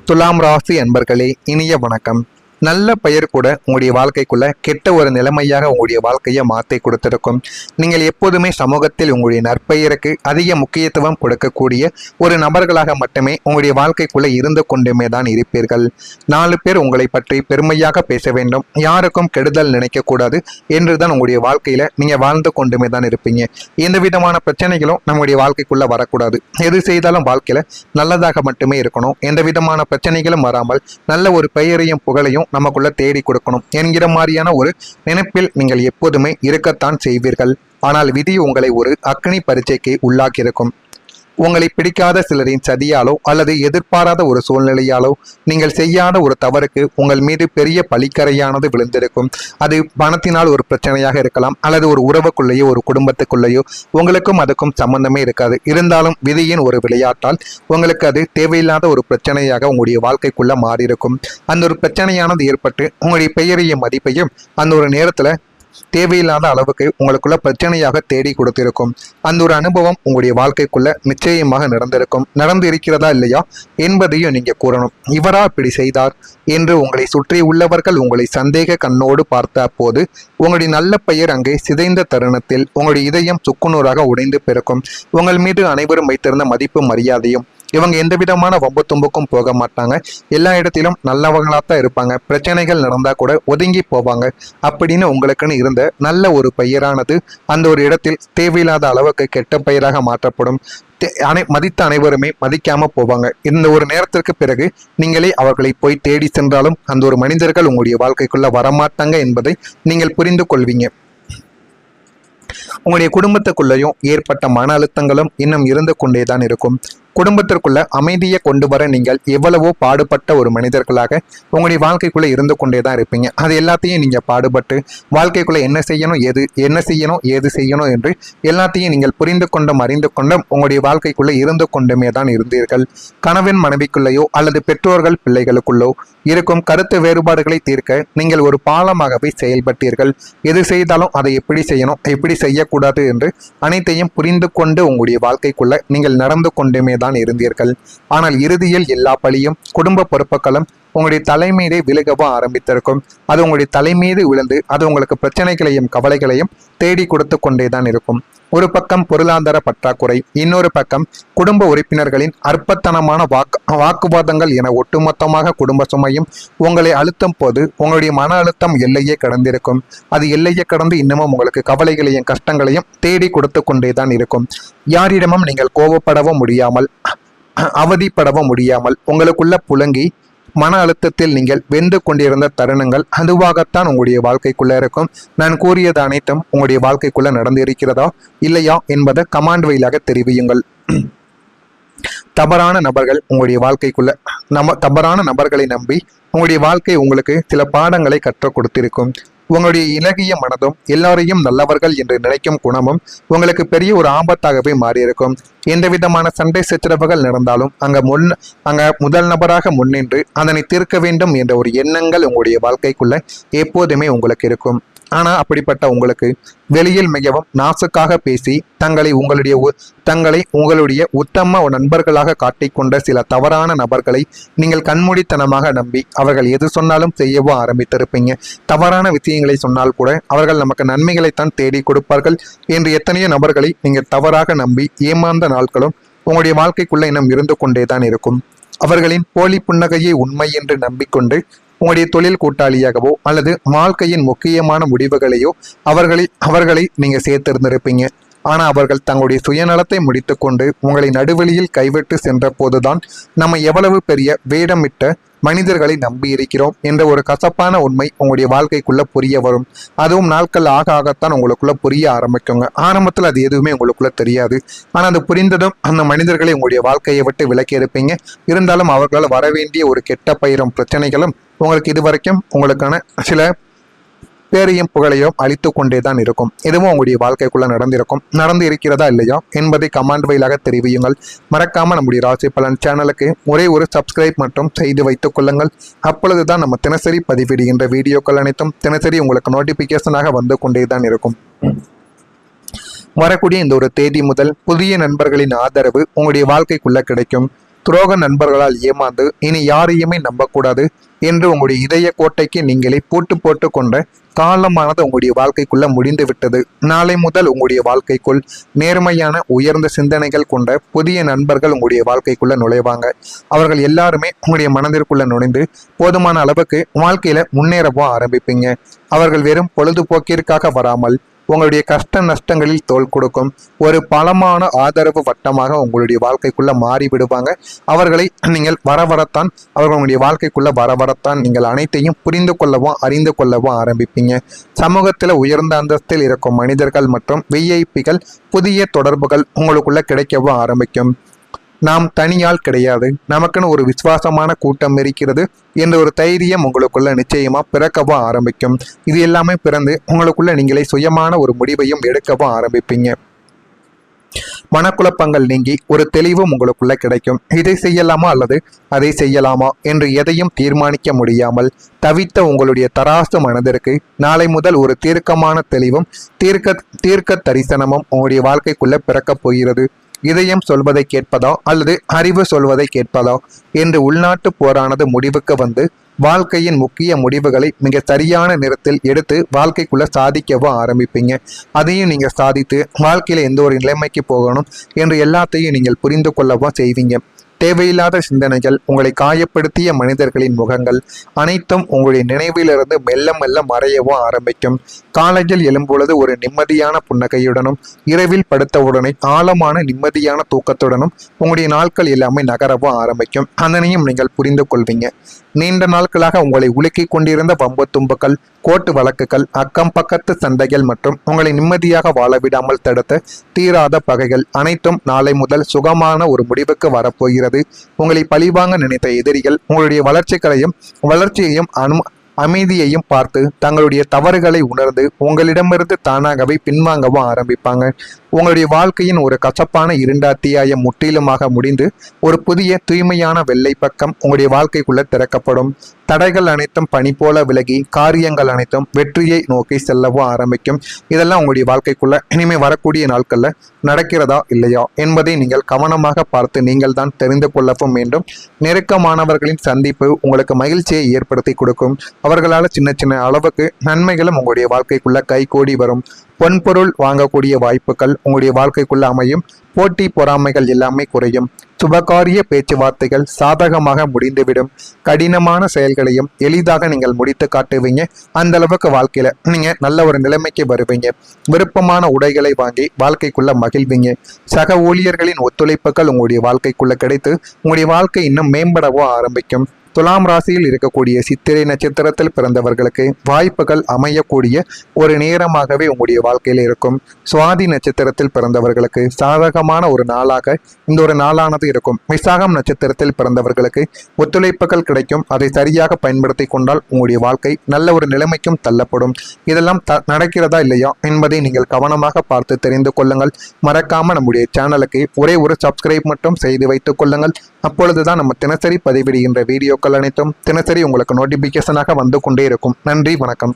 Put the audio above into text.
துலாம் ராசி அன்பர்களே, இனிய வணக்கம். நல்ல பெயர் கூட உங்களுடைய வாழ்க்கைக்குள்ள கெட்ட ஒரு நிலைமையாக உங்களுடைய வாழ்க்கையை மாற்றி கொடுத்திருக்கும். நீங்கள் எப்போதுமே சமூகத்தில் உங்களுடைய நற்பெயருக்கு அதிக முக்கியத்துவம் கொடுக்கக்கூடிய ஒரு நபர்களாக மட்டுமே உங்களுடைய வாழ்க்கைக்குள்ள இருந்து கொண்டுமே தான் இருப்பீர்கள். 4 பேர் உங்களை பற்றி பெருமையாக பேச வேண்டும், யாருக்கும் கெடுதல் நினைக்கக்கூடாது என்றுதான் உங்களுடைய வாழ்க்கையில நீங்க வாழ்ந்து கொண்டுமே தான் இருப்பீங்க. எந்த விதமான பிரச்சனைகளும் நம்முடைய வாழ்க்கைக்குள்ள வரக்கூடாது. எது செய்தாலும் வாழ்க்கையில நல்லதாக மட்டுமே இருக்கணும். எந்த விதமான பிரச்சனைகளும் வராமல் நல்ல ஒரு பெயரையும் புகழையும் நமக்குள்ள தேடி கொடுக்கணும் என்கிற மாதிரியான ஒரு நினைப்பில் நீங்கள் எப்போதுமே இருக்கத்தான் செய்வீர்கள். ஆனால் விதி உங்களை ஒரு அக்னி பரீட்சைக்கு உள்ளாக்கியிருக்கும். உங்களை பிடிக்காத சிலரின் சதியாலோ அல்லது எதிர்பாராத ஒரு சூழ்நிலையாலோ நீங்கள் செய்யாத ஒரு தவறுக்கு உங்கள் மீது பெரிய பழிக்கரையானது விழுந்திருக்கும். அது பணத்தினால் ஒரு பிரச்சனையாக இருக்கலாம், அல்லது ஒரு உறவுக்குள்ளேயோ ஒரு குடும்பத்துக்குள்ளேயோ உங்களுக்கும் அதுக்கும் சம்பந்தமே இருக்காது. இருந்தாலும் விதியின் ஒரு விளையாட்டால் உங்களுக்கு அது தேவையில்லாத ஒரு பிரச்சனையாக உங்களுடைய வாழ்க்கைக்குள்ள மாறியிருக்கும். அந்த ஒரு பிரச்சனையானது ஏற்பட்டு உங்களுடைய பெயரையும் மதிப்பையும் அந்த ஒரு நேரத்துல தேவையில்லாத அளவுக்கு உங்களுக்குள்ள பிரச்சனையாக தேடி கொடுத்திருக்கும். அந்த ஒரு அனுபவம் உங்களுடைய வாழ்க்கைக்குள்ள நிச்சயமாக நடந்து இருக்கிறதா இல்லையா என்பதையும் நீங்க கூறணும். இவரா இப்படி செய்தார் என்று உங்களை சுற்றி உள்ளவர்கள் உங்களை சந்தேக கண்ணோடு பார்த்த போது உங்களுடைய நல்ல பெயர் அங்கே சிதைந்த தருணத்தில் உங்களுடைய இதயம் சுக்குநூறாக உடைந்து பிறக்கும். உங்கள் மீது அனைவரும் வைத்திருந்த மதிப்பு மரியாதையும், இவங்க எந்த விதமான வம்பு தும்புக்கும் போக மாட்டாங்க, எல்லா இடத்திலும் நல்லவங்களாத்தான் இருப்பாங்க, பிரச்சனைகள் நடந்தா கூட ஒதுங்கி போவாங்க அப்படின்னு உங்களுக்குன்னு இருந்த நல்ல ஒரு பெயரானது அந்த ஒரு இடத்தில் தேவையில்லாத அளவுக்கு கெட்ட பெயராக மாற்றப்படும். மதித்த அனைவருமே மதிக்காம போவாங்க. இந்த ஒரு நேரத்திற்கு பிறகு நீங்களே அவர்களை போய் தேடி சென்றாலும் அந்த ஒரு மனிதர்கள் உங்களுடைய வாழ்க்கைக்குள்ள வரமாட்டாங்க என்பதை நீங்கள் புரிந்து கொள்வீங்க. உங்களுடைய குடும்பத்துக்குள்ளேயும் ஏற்பட்ட மன அழுத்தங்களும் இன்னும் இருந்து கொண்டேதான் இருக்கும். குடும்பத்திற்குள்ள அமைதியை கொண்டு வர நீங்கள் எவ்வளவோ பாடுபட்ட ஒரு மனிதர்களாக உங்களுடைய வாழ்க்கைக்குள்ள இருந்து கொண்டே தான் இருப்பீங்க. அது எல்லாத்தையும் நீங்க பாடுபட்டு வாழ்க்கைக்குள்ள என்ன செய்யணும் ஏது செய்யணும் என்று எல்லாத்தையும் நீங்கள் புரிந்து கொண்டும் அறிந்து கொண்டும் உங்களுடைய வாழ்க்கைக்குள்ள இருந்து கொண்டுமே தான் இருந்தீர்கள். கணவன் மனைவிக்குள்ளேயோ அல்லது பெற்றோர்கள் பிள்ளைகளுக்குள்ளோ இருக்கும் கருத்து வேறுபாடுகளை தீர்க்க நீங்கள் ஒரு பாலமாகவே செயல்பட்டீர்கள். எது செய்தாலும் அதை எப்படி செய்யணும், எப்படி செய்யக்கூடாது என்று அனைத்தையும் புரிந்து கொண்டு உங்களுடைய வாழ்க்கைக்குள்ள நீங்கள் நடந்து கொண்டுமே தான் இருந்தீர்கள். ஆனால் இறுதியில் எல்லா பழியும் குடும்ப பொறுப்புகளும் உங்களுடைய தலைமீதே விலகவோ ஆரம்பித்திருக்கும். அது உங்களுடைய தலைமீது விழுந்து அது உங்களுக்கு பிரச்சனைகளையும் கவலைகளையும் தேடி கொடுத்து கொண்டேதான் இருக்கும். ஒரு பக்கம் பொருளாதார பற்றாக்குறை, இன்னொரு பக்கம் குடும்ப உறுப்பினர்களின் அற்பத்தனமான வாக்குவாதங்கள் என ஒட்டுமொத்தமாக குடும்ப சுமையும் உங்களை அழுத்தும் போது உங்களுடைய மன அழுத்தம் எல்லையே கடந்திருக்கும். அது எல்லையை கடந்து இன்னமும் உங்களுக்கு கவலைகளையும் கஷ்டங்களையும் தேடி கொடுத்து கொண்டேதான் இருக்கும். யாரிடமும் நீங்கள் கோபப்படவும் முடியாமல் அவதிப்படவும் முடியாமல் உங்களுக்குள்ள புலங்கி மன அழுத்தத்தில் நீங்கள் வெந்து கொண்டிருந்த தருணங்கள் அதுவாகத்தான் உங்களுடைய வாழ்க்கைக்குள்ள இருக்கும். நான் கூறியது அனைத்தும் உங்களுடைய வாழ்க்கைக்குள்ள நடந்து இருக்கிறதா இல்லையா என்பதை கமாண்ட் வழியாக தெரிவியுங்கள். தவறான நபர்கள் உங்களுடைய வாழ்க்கைக்குள்ள தவறான நபர்களை நம்பி உங்களுடைய வாழ்க்கை உங்களுக்கு சில பாடங்களை கற்றுக் கொடுத்திருக்கும். உங்களுடைய இலகிய மனதும் எல்லாரையும் நல்லவர்கள் என்று நினைக்கும் குணமும் உங்களுக்கு பெரிய ஒரு ஆபத்தாகவே மாறியிருக்கும். எந்த விதமான சண்டை சச்சரவுகள் நடந்தாலும் அங்க முதல் நபராக முன்னின்று அதனை தீர்க்க வேண்டும் என்ற ஒரு எண்ணங்கள் உங்களுடைய வாழ்க்கைக்குள்ள எப்போதுமே உங்களுக்கு இருக்கும். ஆனா அப்படிப்பட்ட உங்களுக்கு வெளியில் மிகவும் நாசுக்காக பேசி தங்களை உங்களுடைய உத்தம நண்பர்களாக காட்டிக்கொண்ட சில தவறான நபர்களை நீங்கள் கண்மூடித்தனமாக நம்பி அவர்கள் எது சொன்னாலும் செய்யவோ ஆரம்பித்திருப்பீங்க. தவறான விஷயங்களை சொன்னால் கூட அவர்கள் நமக்கு நன்மைகளைத்தான் தேடி கொடுப்பார்கள் என்று எத்தனையோ நபர்களை நீங்கள் தவறாக நம்பி ஏமாந்த நாட்களும் உங்களுடைய வாழ்க்கைக்குள்ள இன்னும் இருந்து கொண்டேதான் இருக்கும். அவர்களின் போலி புன்னகையை உண்மை என்று நம்பிக்கொண்டு உங்களுடைய தொழில் கூட்டாளியாகவோ அல்லது வாழ்க்கையின் முக்கியமான முடிவுகளையோ அவர்களை நீங்க சேர்த்திருந்திருப்பீங்க. ஆனா அவர்கள் தங்களுடைய சுயநலத்தை முடித்து கொண்டு உங்களை நடுவழியில் கைவிட்டு சென்ற போதுதான் நம்ம எவ்வளவு பெரிய வேடமிட்ட மனிதர்களை நம்பி இருக்கிறோம் என்ற ஒரு கசப்பான உண்மை உங்களுடைய வாழ்க்கைக்குள்ள புரிய வரும். அதுவும் நாட்கள் ஆகத்தான் உங்களுக்குள்ள புரிய ஆரம்பிக்குங்க. ஆரம்பத்தில் அது எதுவுமே உங்களுக்குள்ள தெரியாது. ஆனால் அது புரிந்ததும் அந்த மனிதர்களை உங்களுடைய வாழ்க்கையை விட்டு விலக்கி இருப்பீங்க. இருந்தாலும் அவர்களால் வரவேண்டிய ஒரு கெட்ட பயிரும் பிரச்சனைகளும் உங்களுக்கு இதுவரைக்கும் உங்களுக்கான சில பேரையும் புகழையும் அழித்து கொண்டே தான் இருக்கும். இதுவும் உங்களுடைய வாழ்க்கைக்குள்ள நடந்து இருக்கிறதா இல்லையா என்பதை கமெண்ட் வழியாக தெரிவியுங்கள். மறக்காம நம்முடைய ராசி பலன் சேனலுக்கு ஒரே ஒரு சப்ஸ்கிரைப் மட்டும் செய்து வைத்துக் கொள்ளுங்கள். அப்பொழுதுதான் நம்ம தினசரி பதிவிடுகின்ற வீடியோக்கள் அனைத்தும் தினசரி உங்களுக்கு நோட்டிபிகேஷனாக வந்து கொண்டே தான் இருக்கும். வரக்கூடிய இந்த ஒரு தேதி முதல் புதிய நண்பர்களின் ஆதரவு உங்களுடைய வாழ்க்கைக்குள்ள கிடைக்கும். துரோக நண்பர்களால் ஏமாந்து இனி யாரையுமே நம்பக்கூடாது என்று உங்களுடைய இதய கோட்டைக்கு நீங்களே போட்டு கொண்ட காலமானது உங்களுடைய வாழ்க்கைக்குள்ள முடிந்து விட்டது. நாளை முதல் உங்களுடைய வாழ்க்கைக்குள் நேர்மையான உயர்ந்த சிந்தனைகள் கொண்ட புதிய நண்பர்கள் உங்களுடைய வாழ்க்கைக்குள்ள நுழைவாங்க. அவர்கள் எல்லாருமே உங்களுடைய மனதிற்குள்ள நுழைந்து போதுமான அளவுக்கு வாழ்க்கையில முன்னேறவும் ஆரம்பிப்பீங்க. அவர்கள் வெறும் பொழுதுபோக்கிற்காக வராமல் உங்களுடைய கஷ்ட நஷ்டங்களில் தோள் கொடுக்கும் ஒரு பலமான ஆதரவு வட்டமாக உங்களுடைய வாழ்க்கைக்குள்ள மாறி விடுவாங்க. அவர்களை நீங்கள் வரத்தான் அவர்கள் உங்களுடைய வாழ்க்கைக்குள்ள வரத்தான் நீங்கள் அனைத்தையும் புரிந்து கொள்ளவும் அறிந்து கொள்ளவும் ஆரம்பிப்பீங்க. சமூகத்தில் உயர்ந்த அந்தஸ்தில் இருக்கும் மனிதர்கள் மற்றும் விஐபிகள் புதிய தொடர்புகள் உங்களுக்குள்ள கிடைக்கவும் ஆரம்பிக்கும். நாம் தனியால் கிடையாது, நமக்குன்னு ஒரு விசுவாசமான கூட்டம் இருக்கிறது என்ற ஒரு தைரியம் உங்களுக்குள்ள நிச்சயமா பிறக்கவும் ஆரம்பிக்கும். இது எல்லாமே பிறந்து உங்களுக்குள்ள நீங்களே சுயமான ஒரு முடிவையும் எடுக்கவும் ஆரம்பிப்பீங்க. மனக்குழப்பங்கள் நீங்கி ஒரு தெளிவும் உங்களுக்குள்ள கிடைக்கும். இதை செய்யலாமா அல்லது அதை செய்யலாமா என்று எதையும் தீர்மானிக்க முடியாமல் தவித்த உங்களுடைய தராசு மனதிற்கு நாளை முதல் ஒரு தீர்க்கமான தெளிவும் தீர்க்க தரிசனமும் உங்களுடைய வாழ்க்கைக்குள்ள பிறக்கப் போகிறது. இதயம் சொல்வதை கேட்பதா அல்லது அறிவு சொல்வதை கேட்பதா என்று உள்நாட்டு போரானது முடிவுக்கு வந்து வாழ்க்கையின் முக்கிய முடிவுகளை மிக சரியான நேரத்தில் எடுத்து வாழ்க்கைக்குள்ள சாதிக்கவும் ஆரம்பிப்பீங்க. அதையும் நீங்க சாதித்து வாழ்க்கையில எந்த ஒரு நிலைமைக்கு போகணும் என்று எல்லாத்தையும் நீங்கள் புரிந்து கொள்ளவும் செய்வீங்க. தேவையில்லாத சிந்தனைகள், உங்களை காயப்படுத்திய மனிதர்களின் முகங்கள் அனைத்தும் உங்களுடைய நினைவிலிருந்து மெல்ல மெல்ல மறையவும் ஆரம்பிக்கும். காலையில் எழும்பொழுது ஒரு நிம்மதியான புன்னகையுடனும் இரவில் படுத்தவுடனே ஆழமான நிம்மதியான தூக்கத்துடனும் உங்களுடைய நாட்கள் எல்லாமே நகரவும் ஆரம்பிக்கும். அதனையும் நீங்கள் புரிந்து கொள்வீங்க. நீண்ட நாட்களாக உங்களை உலுக்கி கொண்டிருந்த வம்பு தும்புகள், கோர்ட்டு வழக்குகள், அக்கம் பக்கத்து சண்டைகள் மற்றும் உங்களை நிம்மதியாக வாழ விடாமல் தடுத்த தீராத பகைகள் அனைத்தும் நாளை முதல் சுகமான ஒரு முடிவுக்கு வரப்போகிறது. உங்களை பழிவாங்க நினைத்த எதிரிகள் உங்களுடைய வளர்ச்சியையும் அமைதியையும் பார்த்து தங்களுடைய தவறுகளை உணர்ந்து உங்களிடமிருந்து தானாகவே பின்வாங்கவும் ஆரம்பிப்பாங்க. உங்களுடைய வாழ்க்கையின் ஒரு கசப்பான இருண்ட அத்தியாயம் முற்றிலுமாக முடிந்து ஒரு புதிய தூய்மையான வெள்ளை பக்கம் உங்களுடைய வாழ்க்கைக்குள்ள திறக்கப்படும். தடைகள் அனைத்தும் பனி போல விலகி காரியங்கள் அனைத்தும் வெற்றியை நோக்கி செல்லவும் ஆரம்பிக்கும். இதெல்லாம் உங்களுடைய வாழ்க்கைக்குள்ள இனிமே வரக்கூடிய நாட்கள்ல நடக்கிறதா இல்லையா என்பதை நீங்கள் கவனமாக பார்த்து நீங்கள் தான் தெரிந்து கொள்ளவும் வேண்டும். நெருக்கமானவர்களின் சந்திப்பு உங்களுக்கு மகிழ்ச்சியை ஏற்படுத்தி கொடுக்கும். அவர்களால் சின்ன சின்ன அளவுக்கு நன்மைகளும் உங்களுடைய வாழ்க்கைக்குள்ள கைகூடி வரும். பொன்பொருள் வாங்கக்கூடிய வாய்ப்புகள் உங்களுடைய வாழ்க்கைக்குள்ள அமையும். போட்டி பொறாமைகள் எல்லாமே குறையும். சுபகாரிய பேச்சுவார்த்தைகள் சாதகமாக முடிந்துவிடும். கடினமான செயல்களையும் எளிதாக நீங்கள் முடித்து காட்டுவீங்க. அந்த அளவுக்கு வாழ்க்கையில நீங்க நல்ல ஒரு நிலைமைக்கு வருவீங்க. விருப்பமான உடைகளை வாங்கி வாழ்க்கைக்குள்ள மகிழ்வீங்க. சக ஊழியர்களின் ஒத்துழைப்புகள் உங்களுடைய வாழ்க்கைக்குள்ள கிடைத்து உங்களுடைய வாழ்க்கை இன்னும் மேம்படவோ ஆரம்பிக்கும். துலாம் ராசியில் இருக்கக்கூடிய சித்திரை நட்சத்திரத்தில் பிறந்தவர்களுக்கு வாய்ப்புகள் அமையக்கூடிய ஒரு நேரமாகவே உங்களுடைய வாழ்க்கையில் இருக்கும். சுவாதி நட்சத்திரத்தில் பிறந்தவர்களுக்கு சாதகமான ஒரு நாளாக இந்த ஒரு நாளானது இருக்கும். விசாகம் நட்சத்திரத்தில் பிறந்தவர்களுக்கு ஒத்துழைப்புகள் கிடைக்கும். அதை சரியாக பயன்படுத்தி கொண்டால் உங்களுடைய வாழ்க்கை நல்ல ஒரு நிலைமைக்கும் தள்ளப்படும். இதெல்லாம் நடக்கிறதா இல்லையா என்பதை நீங்கள் கவனமாக பார்த்து தெரிந்து கொள்ளுங்கள். மறக்காம நம்முடைய சேனலுக்கு ஒரே ஒரு சப்ஸ்கிரைப் மட்டும் செய்து வைத்துக் கொள்ளுங்கள். அப்பொழுதுதான் நம்ம தினசரி பதிவிடுகின்ற வீடியோக்கள் அனைத்தும் தினசரி உங்களுக்கு நோட்டிபிகேஷனாக வந்து கொண்டே இருக்கும். நன்றி, வணக்கம்.